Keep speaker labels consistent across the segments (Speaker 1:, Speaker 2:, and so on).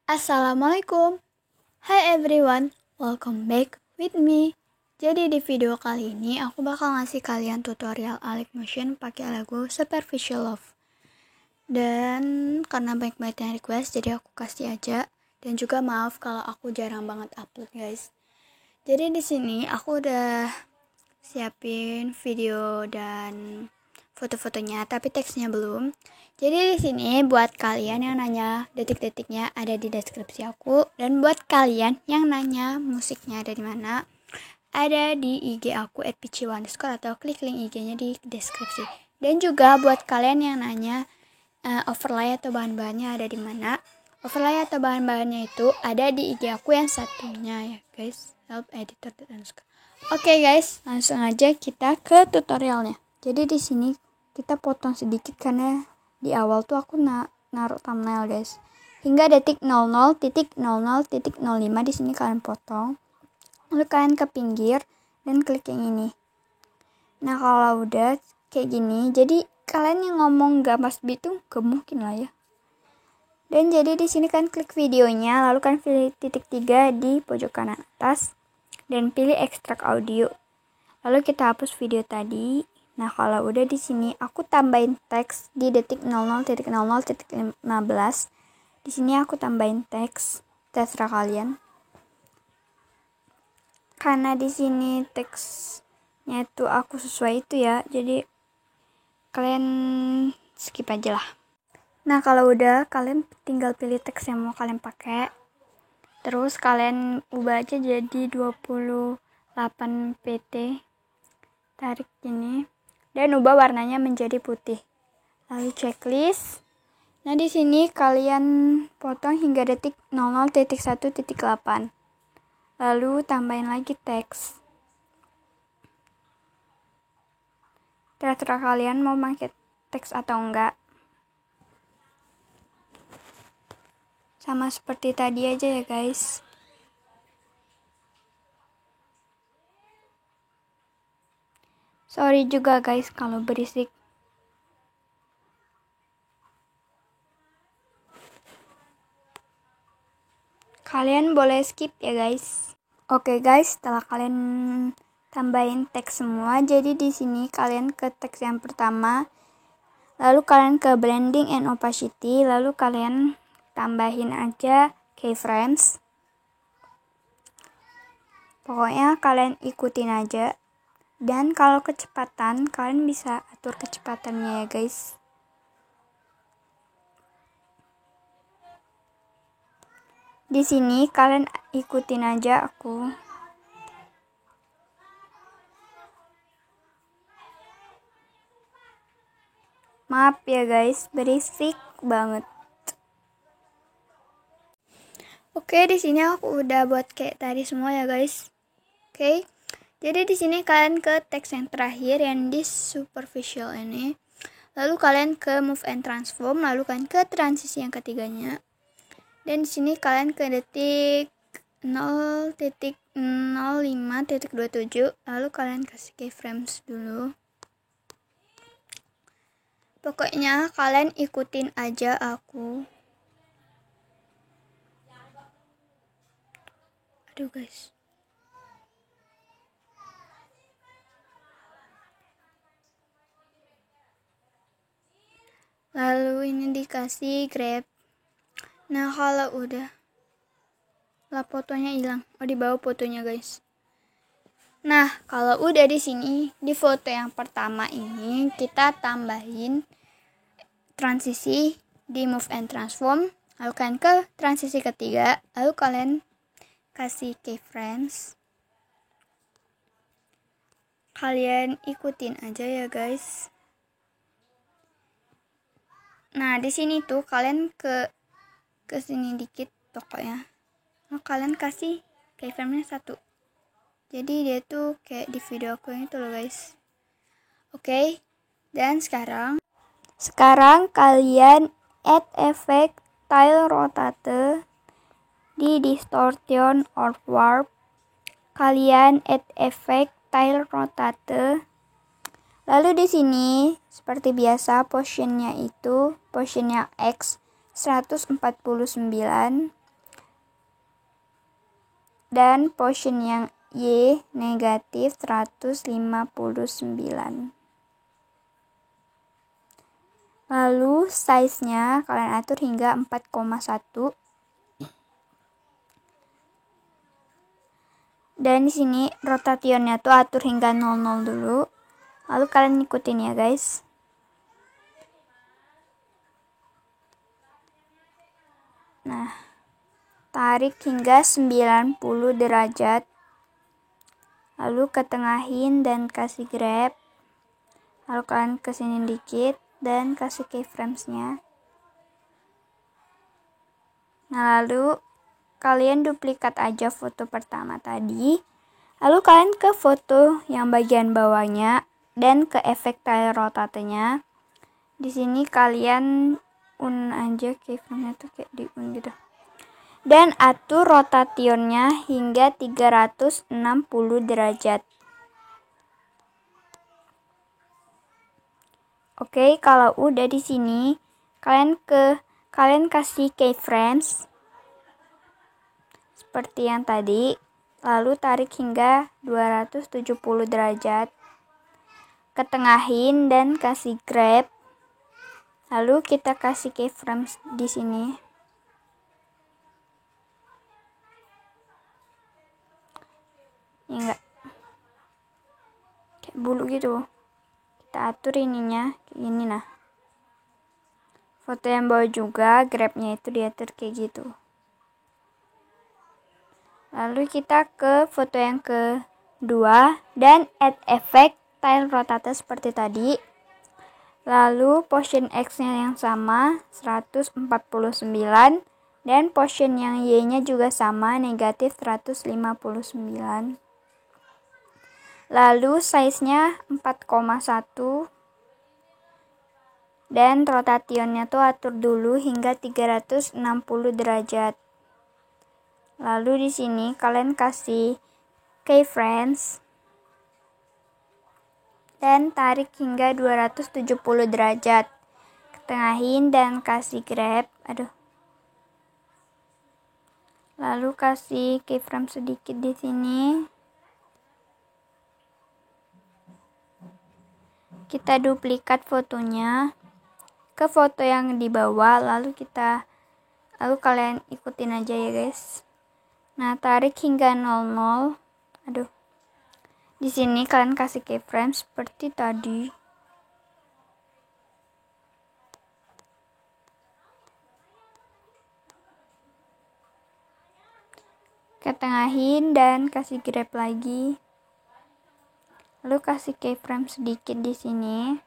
Speaker 1: Assalamualaikum. Hi everyone, welcome back with me. Jadi di video kali ini aku bakal ngasih kalian tutorial Alik Motion pakai lagu Superficial Love. Dan karena banyak yang request, jadi aku kasih aja. Dan juga maaf kalau aku jarang banget upload, guys. Jadi di sini aku udah siapin video dan foto-fotonya, tapi teksnya belum. Jadi di sini buat kalian yang nanya, detik-detiknya ada di deskripsi aku, dan buat kalian yang nanya musiknya ada di mana, ada di IG aku @pici_, atau klik link IG-nya di deskripsi. Dan juga buat kalian yang nanya overlay atau bahan-bahannya ada di mana, overlay atau bahan-bahannya itu ada di IG aku yang satunya ya guys, help editor dan Oke guys, langsung aja kita ke tutorialnya. Jadi di sini kita potong sedikit karena di awal tuh aku naruh thumbnail guys. Hingga detik 00.00.05 di sini kalian potong. Lalu kalian ke pinggir dan klik yang ini. Nah, kalau udah kayak gini, jadi kalian yang ngomong gak pas beat tuh gak mungkin lah ya. Dan jadi di sini kalian klik videonya, lalu kalian pilih titik 3 di pojok kanan atas dan pilih ekstrak audio. Lalu kita hapus video tadi. Nah, kalau udah di sini aku tambahin teks di detik 00.00.15. Di sini aku tambahin teks, terserah kalian. Karena di sini teksnya itu aku sesuai itu ya, jadi kalian skip aja lah. Nah, kalau udah kalian tinggal pilih teks yang mau kalian pakai. Terus kalian ubah aja jadi 28 pt. Tarik gini dan ubah warnanya menjadi putih. Lalu checklist. Nah, di sini kalian potong hingga detik 00.1.8. Lalu tambahin lagi teks. Terserah kalian mau pakai teks atau enggak. Sama seperti tadi aja ya, guys. Sorry juga guys kalau berisik. Kalian boleh skip ya guys. Oke guys, setelah kalian tambahin teks semua, jadi di sini kalian ke teks yang pertama, lalu kalian ke blending and opacity, lalu kalian tambahin aja keyframes. Pokoknya kalian ikutin aja. Dan kalau kecepatan, kalian bisa atur kecepatannya ya guys. Di sini kalian ikutin aja aku. Maaf ya guys, berisik banget. Oke, di sini aku udah buat kayak tadi semua ya guys. Oke. Jadi di sini kalian ke teks yang terakhir yang di superficial ini. Lalu kalian ke move and transform, lalu kalian ke transisi yang ketiganya. Dan di sini kalian ke detik 0.05.27, lalu kalian kasih keyframes dulu. Pokoknya kalian ikutin aja aku. Aduh guys. Lalu ini dikasih grab. Nah, kalau udah lah fotonya hilang. Oh, di bawah fotonya guys. Nah, kalau udah di sini di foto yang pertama ini kita tambahin transisi di move and transform, lalu kalian ke transisi ketiga, lalu kalian kasih keyframes. Kalian ikutin aja ya guys. Nah, di sini tuh kalian ke sini dikit pokoknya. Lalu kalian kasih keyframe-nya 1. Jadi dia tuh kayak di video aku yang itu loh guys. Oke. Dan sekarang kalian add effect tile rotate di distortion or warp. Kalian add effect tile rotate. Lalu di sini seperti biasa positionnya X 149. dan position yang Y negatif 159. Lalu size-nya kalian atur hingga 4,1. Dan di sini rotationnya tuh atur hingga 00 dulu. Lalu kalian ikutin ya guys. Nah, tarik hingga 90 derajat. Lalu ketengahin dan kasih grab. Lalu kalian kesini dikit dan kasih keyframes-nya. Nah, lalu kalian duplikat aja foto pertama tadi. Lalu kalian ke foto yang bagian bawahnya dan ke efek tile rotate-nya. Di sini kalian aja keyframe-nya tuh kayak di gitu. Dan atur rotationnya hingga 360 derajat. Oke, kalau udah di sini kalian kasih keyframes seperti yang tadi, lalu tarik hingga 270 derajat. Ketengahin dan kasih grab. Lalu kita kasih keyframes di sini. Ya enggak. Kayak bulu gitu. Kita atur ininya kayak gini nah. Foto yang bawah juga grabnya itu diatur kayak gitu. Lalu kita ke foto yang kedua dan add effect tile rotate seperti tadi. Lalu position X-nya yang sama 149 dan position yang Y-nya juga sama negatif 159. Lalu size-nya 4,1 dan rotationnya tuh atur dulu hingga 360 derajat. Lalu di sini kalian kasih keyframes dan tarik hingga 270 derajat. Ketengahin dan kasih grab. Lalu kasih keyframe sedikit di sini. Kita duplikat fotonya ke foto yang di bawah, lalu kalian ikutin aja ya guys. Nah, tarik hingga 00. Di sini kalian kasih keyframe seperti tadi. Ketengahin dan kasih grab lagi. Lalu kasih keyframe sedikit di sini.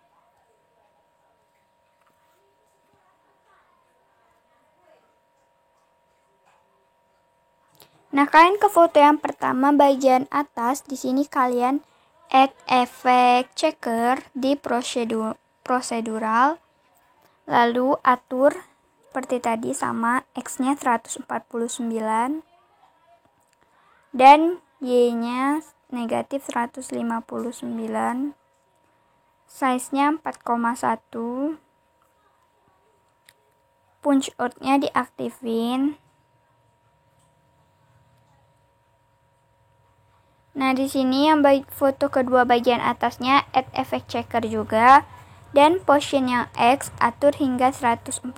Speaker 1: Nah, kalian ke foto yang pertama bagian atas. Di sini kalian add efek checker di prosedural. Lalu atur seperti tadi sama X-nya 149 dan Y-nya negatif 159. Size-nya 4,1. Punch out-nya diaktifin. Nah, di sini yang foto kedua bagian atasnya add effect checker juga. Dan position yang X atur hingga 149.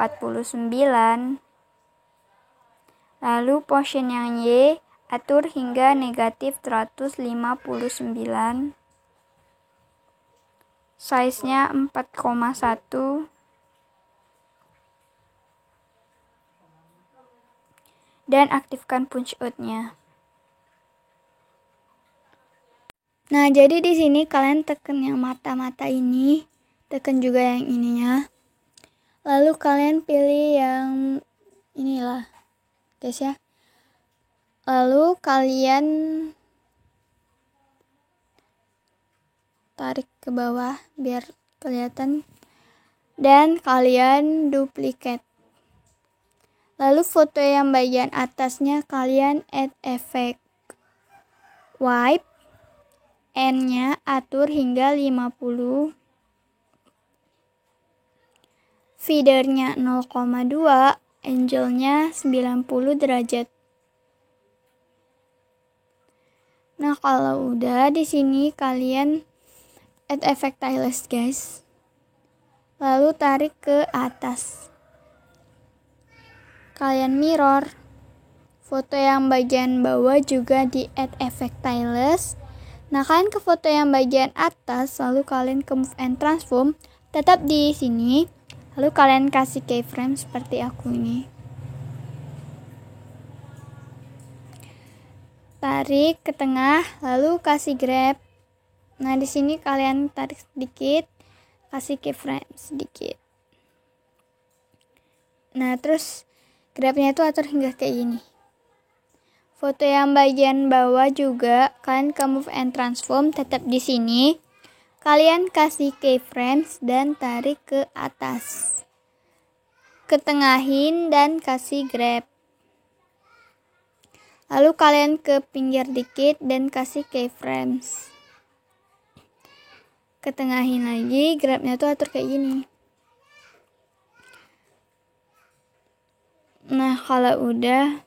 Speaker 1: Lalu position yang Y atur hingga negatif 159. Size-nya 4,1. Dan aktifkan punch out-nya. Nah, jadi di sini kalian tekan yang mata-mata ini, tekan juga yang ininya. Lalu kalian pilih yang inilah, guys ya. Lalu kalian tarik ke bawah biar kelihatan dan kalian duplicate. Lalu foto yang bagian atasnya kalian add effect wipe, N-nya atur hingga 50, feedernya 0,2, angle-nya 90 derajat. Nah, kalau udah di sini kalian add effect tiles, guys. Lalu tarik ke atas. Kalian mirror. Foto yang bagian bawah juga di add effect tiles. Nah, kalian ke foto yang bagian atas, lalu kalian ke move and transform, tetap di sini. Lalu kalian kasih keyframe seperti aku ini. Tarik ke tengah, lalu kasih grab. Nah, di sini kalian tarik sedikit, kasih keyframe sedikit. Nah, terus grabnya itu atur hingga kayak gini. Foto yang bagian bawah juga kalian ke move and transform, tetap di sini. Kalian kasih keyframes dan tarik ke atas. Ketengahin dan kasih grab. Lalu kalian ke pinggir dikit dan kasih keyframes. Ketengahin lagi, grabnya tuh atur kayak gini. Nah, kalau udah,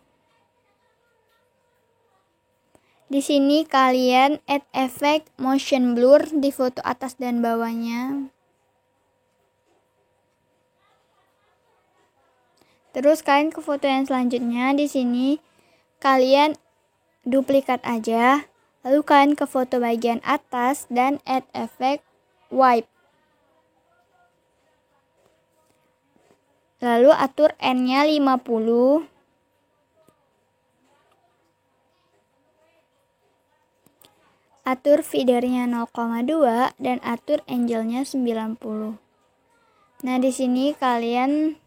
Speaker 1: di sini kalian add effect motion blur di foto atas dan bawahnya. Terus kalian ke foto yang selanjutnya, di sini kalian duplikat aja. Lalu kalian ke foto bagian atas dan add effect wipe. Lalu atur N-nya 50. Atur feedernya 0,2 dan atur angle-nya 90. Nah, di sini kalian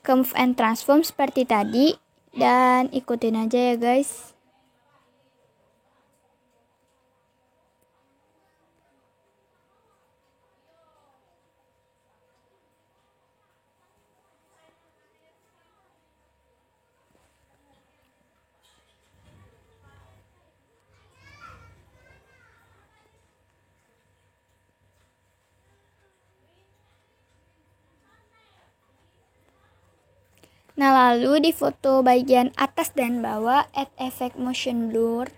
Speaker 1: ke move and transform seperti tadi dan ikutin aja ya, guys. Nah, lalu di foto bagian atas dan bawah add effect motion blur.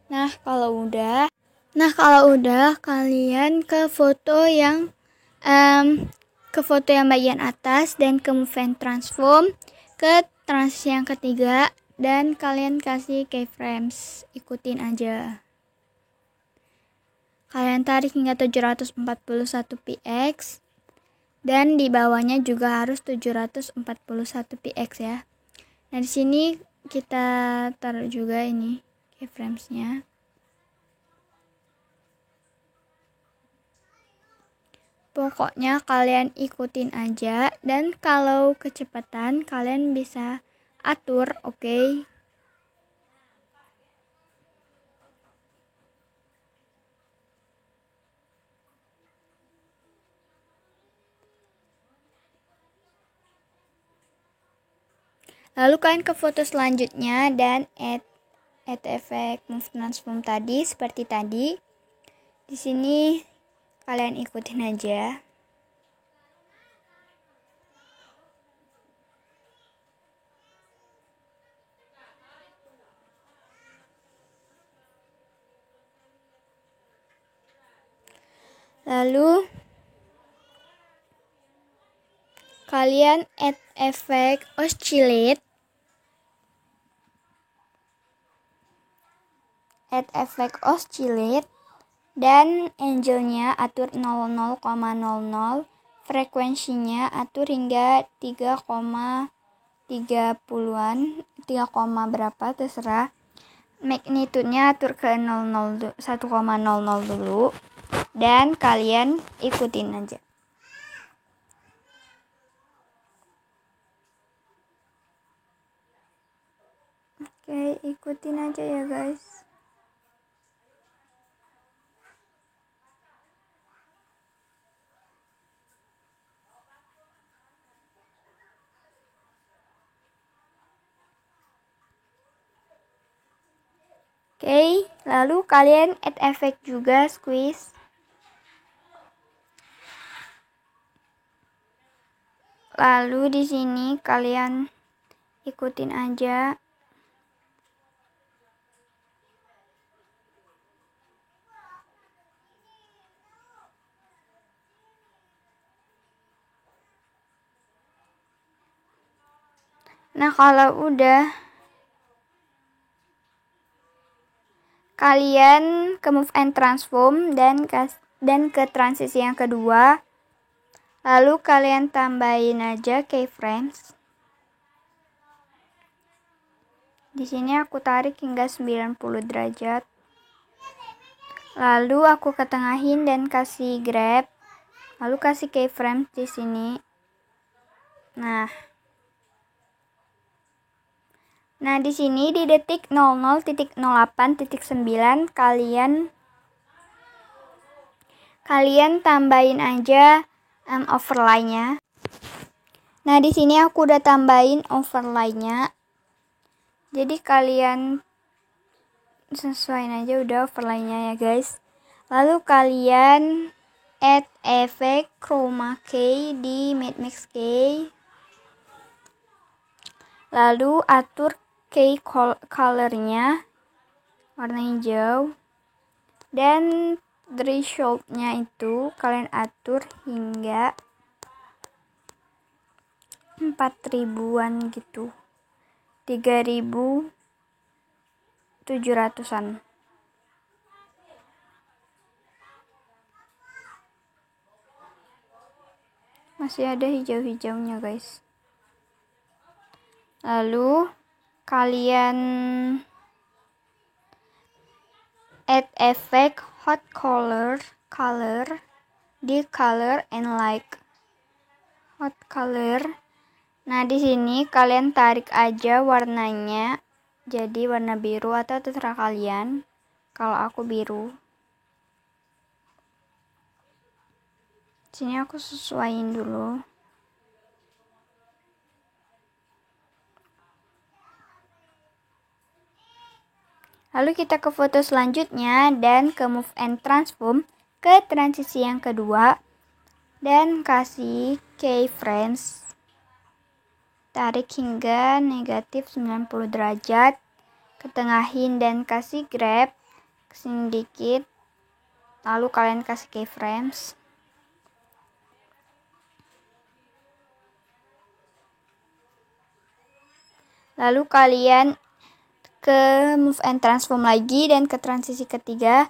Speaker 1: Nah, kalau udah kalian ke foto yang bagian atas dan ke move and transform ke transition yang ketiga dan kalian kasih keyframes. Ikutin aja. Kalian tarik hingga 741 px dan di bawahnya juga harus 741 px ya. Nah, di sini kita taruh juga ini keyframesnya. Pokoknya kalian ikutin aja dan kalau kecepatan kalian bisa atur, oke? Lalu kalian ke foto selanjutnya dan add effect move transform tadi seperti tadi. Di sini kalian ikutin aja. Lalu kalian add effect oscillate. Dan angle-nya atur 00,00, frekuensinya atur hingga 3,30-an, 3, berapa terserah. Magnitude-nya atur ke 1,00 dulu dan kalian ikutin aja. Oke, ikutin aja ya, guys. Oke, lalu kalian add effect juga, squeeze. Lalu di sini kalian ikutin aja. Nah, kalau udah, kalian ke move and transform dan ke transisi yang kedua. Lalu kalian tambahin aja keyframes. Di sini aku tarik hingga 90 derajat. Lalu aku ketengahin dan kasih grab. Lalu kasih keyframes di sini. Nah, di sini di detik 00.08.9 kalian tambahin aja overlay-nya. Nah, di sini aku udah tambahin overlay-nya. Jadi kalian sesuaiin aja udah overlay-nya ya, guys. Lalu kalian add effect chroma key di matrix key. Lalu atur key color-nya warna hijau, dan threshold-nya itu kalian atur hingga 4000-an gitu, 3700-an. Masih ada hijau-hijaunya, guys. Lalu kalian add effect hot color di color and like hot color. Nah, di sini kalian tarik aja warnanya jadi warna biru atau terserah kalian. Kalau aku biru. Sini aku sesuaiin dulu. Lalu kita ke foto selanjutnya dan ke move and transform ke transisi yang kedua dan kasih keyframes. Tarik hingga negatif 90 derajat, ketengahin dan kasih grab kesini dikit. Lalu kalian kasih keyframes. Lalu kalian ke move and transform lagi dan ke transisi ketiga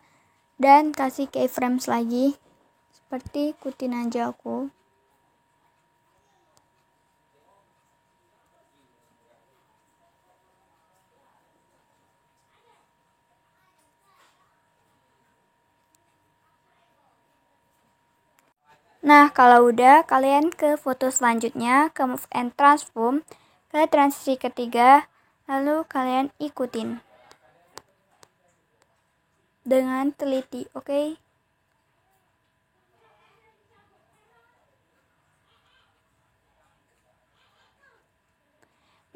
Speaker 1: dan kasih keyframes lagi. Seperti ikutin aja aku. Nah, kalau udah, kalian ke foto selanjutnya, ke move and transform ke transisi ketiga, lalu kalian ikutin dengan teliti, oke?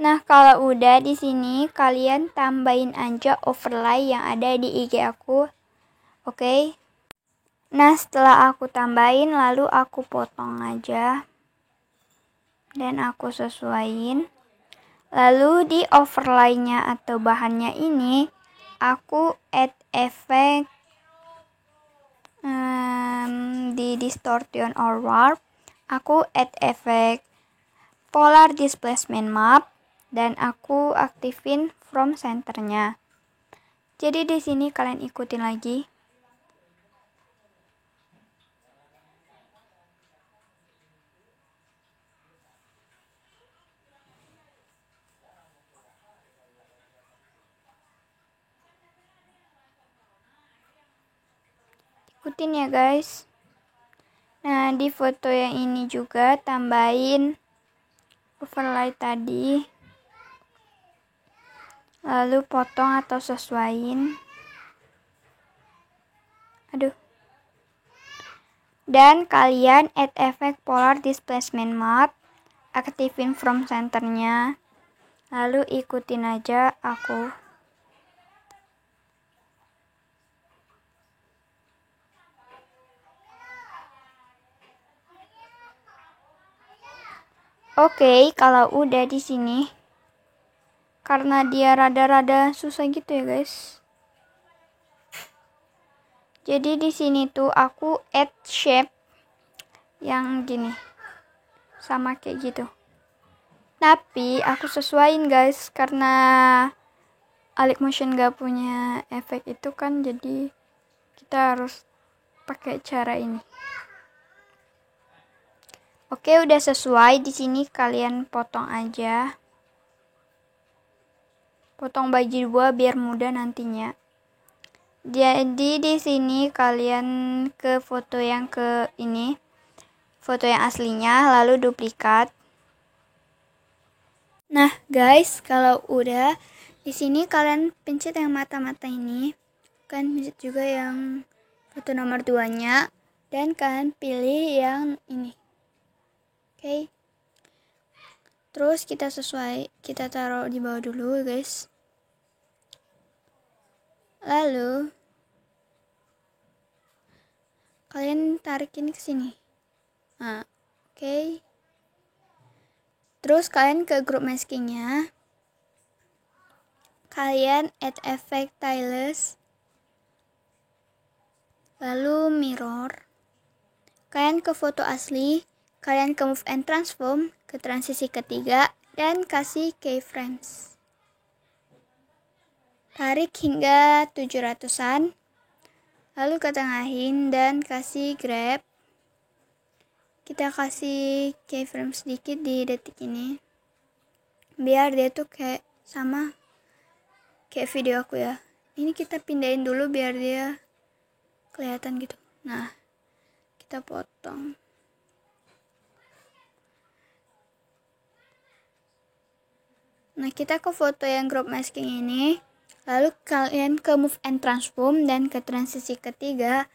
Speaker 1: Nah, kalau udah di sini kalian tambahin aja overlay yang ada di IG aku, oke? Nah, setelah aku tambahin lalu aku potong aja dan aku sesuaiin. Lalu di overlay-nya atau bahannya ini aku add effect di distortion or warp. Aku add effect polar displacement map dan aku aktifin from centernya. Jadi di sini kalian ikutin lagi. Ikutin ya, guys. Nah, di foto yang ini juga tambahin overlay tadi. Lalu potong atau sesuaiin. Dan kalian add effect polar displacement map, aktifin from centernya. Lalu ikutin aja aku. Oke, kalau udah di sini karena dia rada-rada susah gitu ya guys. Jadi di sini tuh aku add shape yang gini, sama kayak gitu. Tapi aku sesuaiin guys, karena Alik Motion gak punya efek itu kan, jadi kita harus pakai cara ini. Oke, udah sesuai. Di sini kalian potong aja. Potong bagi dua biar mudah nantinya. Jadi di sini kalian ke foto yang ke ini, foto yang aslinya, lalu duplikat. Nah, guys, kalau udah di sini kalian pencet yang mata-mata ini. Kalian pencet juga yang foto nomor 2-nya dan kalian pilih yang ini. Oke. Terus kita taruh di bawah dulu, guys. Lalu kalian tarik ini ke sini. Nah, oke. Terus kalian ke group maskingnya. Kalian add effect tiles. Lalu mirror. Kalian ke foto asli. Kalian ke move and transform, ke transisi ketiga, dan kasih keyframes. Tarik hingga 700-an. Lalu ketengahin dan kasih grab. Kita kasih keyframe sedikit di detik ini. Biar dia tuh kayak sama kayak video aku ya. Ini kita pindahin dulu biar dia kelihatan gitu. Nah, kita potong. Nah, kita ke foto yang crop masking ini. Lalu kalian ke move and transform dan ke transisi ketiga.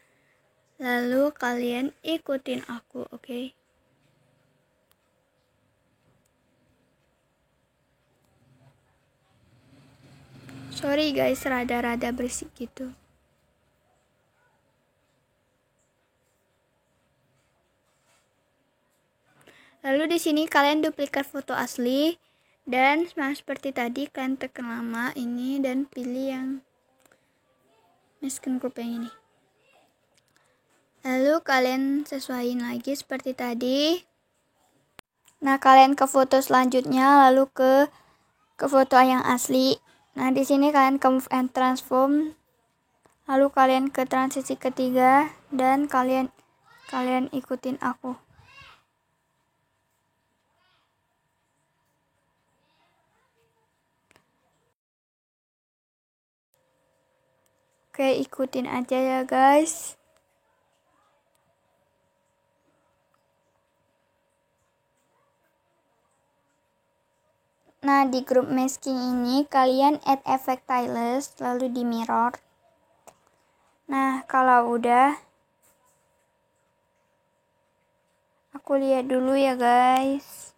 Speaker 1: Lalu kalian ikutin aku, oke? Sorry guys, rada-rada berisik gitu. Lalu di sini kalian duplikat foto asli dan seperti tadi kalian tekan lama ini dan pilih yang masking group yang ini. Lalu kalian sesuaiin lagi seperti tadi. Nah, kalian ke foto selanjutnya lalu ke foto yang asli. Nah, di sini kalian ke move and transform. Lalu kalian ke transisi ketiga dan kalian ikutin aku. Oke, ikutin aja ya guys. Nah, di group masking ini kalian add effect tiles lalu di mirror. Nah, kalau udah aku lihat dulu ya guys.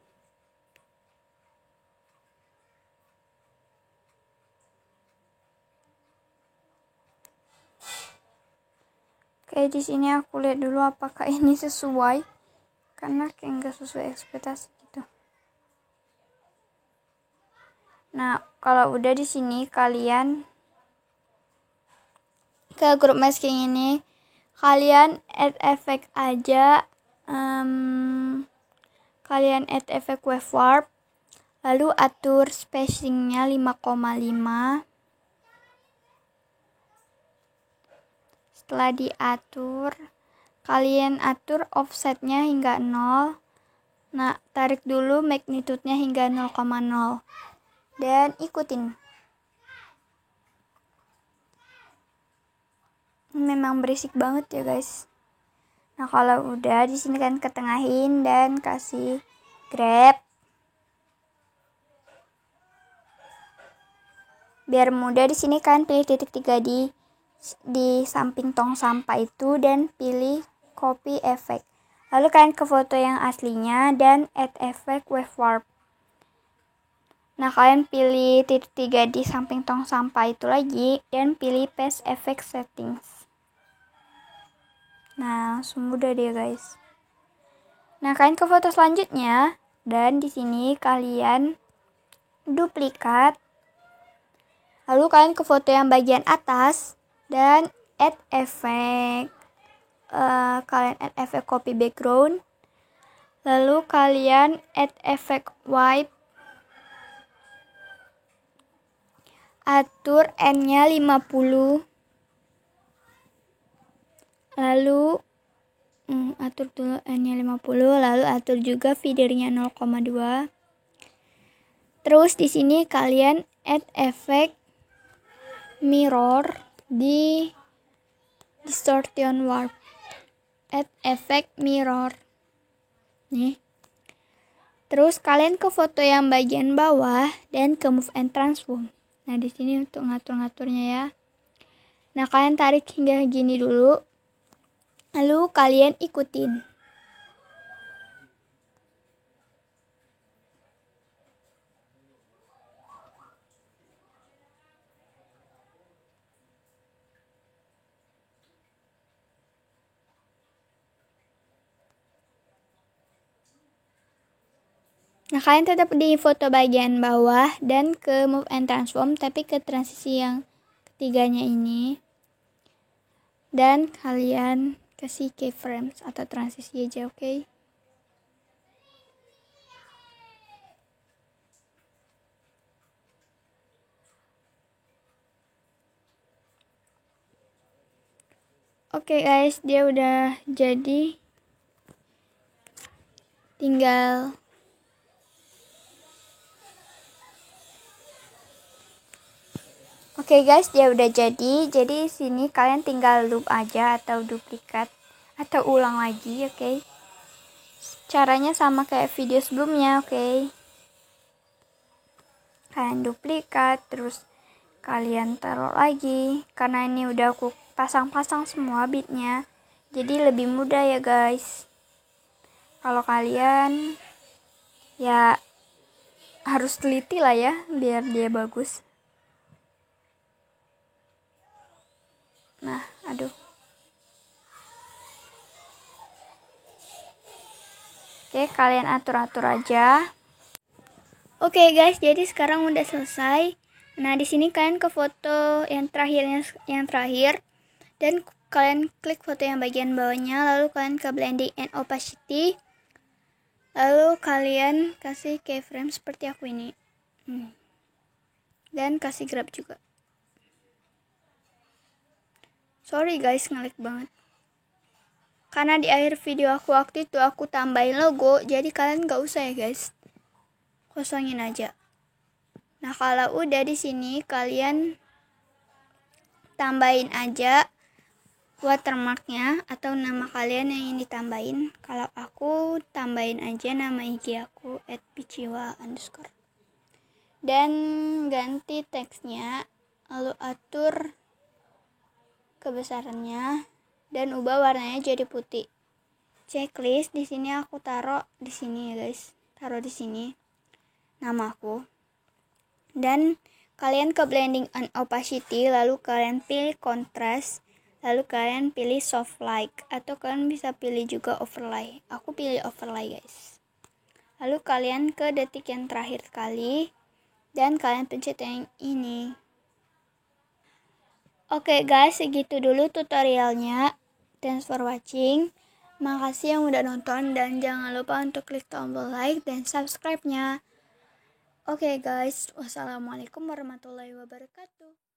Speaker 1: Oke, di sini aku lihat dulu apakah ini sesuai, karena kayak nggak sesuai ekspektasi gitu. Nah, kalau udah di sini kalian ke group masking ini kalian add effect aja. Kalian add effect wave warp, lalu atur spacingnya 5,5. Setelah diatur, kalian atur offsetnya hingga 0. Nah, tarik dulu magnitude-nya hingga 0,0 dan ikutin. Memang berisik banget ya guys. Nah, kalau udah di sini kan ketengahin dan kasih grab. Biar mudah di sini kan pilih titik 3 di samping tong sampah itu dan pilih copy effect. Lalu kalian ke foto yang aslinya dan add effect wave warp. Nah, kalian pilih titik 3 di samping tong sampah itu lagi dan pilih paste effect settings. Nah, langsung mudah deh guys. Nah, kalian ke foto selanjutnya dan di sini kalian duplikat Lalu kalian ke foto yang bagian atas dan add effect. Kalian add effect copy background. Lalu kalian add effect white. Atur N-nya 50. Lalu atur dulu N-nya 50, lalu atur juga feedernya 0,2. Terus di sini kalian add effect mirror di distortion warp. Add effect mirror. Nih. Terus kalian ke foto yang bagian bawah dan ke move and transform. Nah, di sini untuk ngatur-ngaturnya ya. Nah, kalian tarik hingga gini dulu. Lalu kalian ikutin. Nah, kalian tetap di foto bagian bawah dan ke move and transform, tapi ke transisi yang ketiganya ini. Dan kalian kasih keyframes atau transisi aja, oke? Oke guys, dia udah jadi. Tinggal Oke guys, dia udah jadi. Jadi sini kalian tinggal loop aja atau duplikat atau ulang lagi, oke? Caranya sama kayak video sebelumnya, oke? Kalian duplikat, terus kalian taruh lagi. Karena ini udah aku pasang-pasang semua bitnya, jadi lebih mudah ya guys. Kalau kalian ya harus teliti lah ya biar dia bagus. Nah, aduh. Oke, kalian atur-atur aja. Oke guys, jadi sekarang udah selesai. Nah, di sini kalian ke foto yang terakhir dan kalian klik foto yang bagian bawahnya, lalu kalian ke blending and opacity. Lalu kalian kasih keyframe seperti aku ini. Dan kasih grab juga. Sorry guys, ngelag banget. Karena di akhir video aku waktu itu aku tambahin logo, jadi kalian gak usah ya guys. Kosongin aja. Nah, kalau udah di sini kalian tambahin aja watermarknya atau nama kalian yang ingin ditambahin. Kalau aku tambahin aja nama IG aku @pichiwa_. Dan ganti teksnya, lalu atur kebesarannya dan ubah warnanya jadi putih. Checklist di sini aku taruh di sini ya guys. Taruh di sini nama aku. Dan kalian ke blending and opacity, lalu kalian pilih contrast, lalu kalian pilih soft light atau kalian bisa pilih juga overlay. Aku pilih overlay guys. Lalu kalian ke detik yang terakhir sekali dan kalian pencet yang ini. Oke guys, segitu dulu tutorialnya. Thanks for watching. Makasih yang udah nonton dan jangan lupa untuk klik tombol like dan subscribe-nya. Oke guys, wassalamualaikum warahmatullahi wabarakatuh.